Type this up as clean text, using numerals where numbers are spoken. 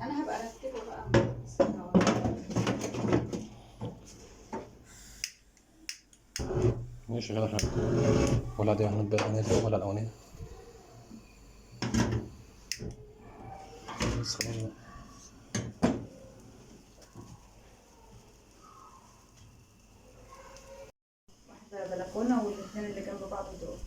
انا هبقى ارتبه بقى. ماشي كده حلو. ولا دي هنبدأ الأولانية ولا الأولانية؟ بس خلاص بقى. واحدة بلكونة والاتنين اللي جنب بعض دول.